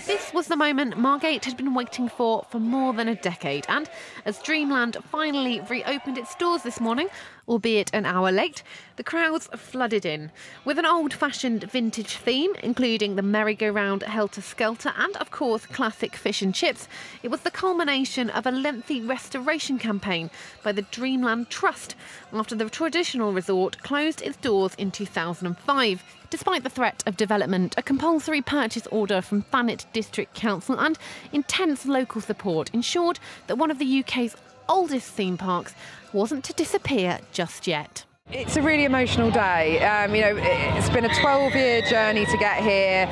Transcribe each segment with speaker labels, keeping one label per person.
Speaker 1: This was the moment Margate had been waiting for more than a decade, and as Dreamland finally reopened its doors this morning, albeit an hour late, the crowds flooded in. With an old-fashioned vintage theme, including the merry-go-round helter-skelter and, of course, classic fish and chips, it was the culmination of a lengthy restoration campaign by the Dreamland Trust after the traditional resort closed its doors in 2005. Despite the threat of development, a compulsory purchase order from Thanet District Council and intense local support ensured that one of the UK's oldest theme parks wasn't to disappear just yet.
Speaker 2: It's a really emotional day. It's been a 12-year journey to get here.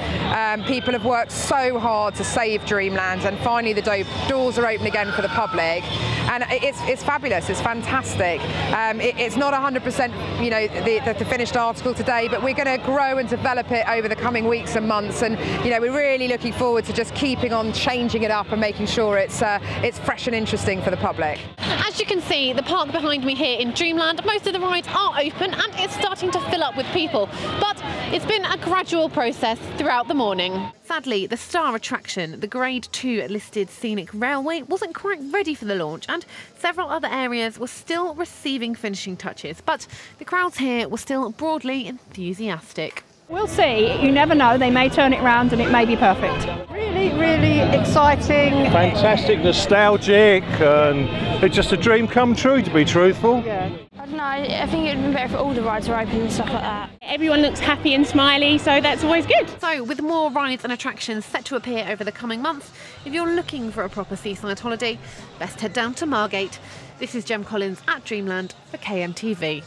Speaker 2: People have worked so hard to save Dreamland, and finally the doors are open again for the public. And it's fabulous. It's fantastic. It's not 100%, the finished article today, but we're going to grow and develop it over the coming weeks and months. And we're really looking forward to just keeping on changing it up and making sure it's fresh and interesting for the public.
Speaker 1: As you can see, the park behind me here in Dreamland, most of the rides are open and it's starting to fill up with people, but it's been a gradual process throughout the morning. Sadly, the star attraction, the Grade 2 listed Scenic Railway, wasn't quite ready for the launch, and several other areas were still receiving finishing touches, but the crowds here were still broadly enthusiastic.
Speaker 3: We'll see. You never know. They may turn it around and it may be perfect.
Speaker 4: Really, really exciting.
Speaker 5: Fantastic, nostalgic, and it's just a dream come true, to be truthful.
Speaker 4: Yeah.
Speaker 6: I don't know, I think it would be better if all the rides are open and stuff like that.
Speaker 3: Everyone looks happy and smiley, so that's always good.
Speaker 1: So, with more rides and attractions set to appear over the coming months, if you're looking for a proper seaside holiday, best head down to Margate. This is Jem Collins at Dreamland for KMTV.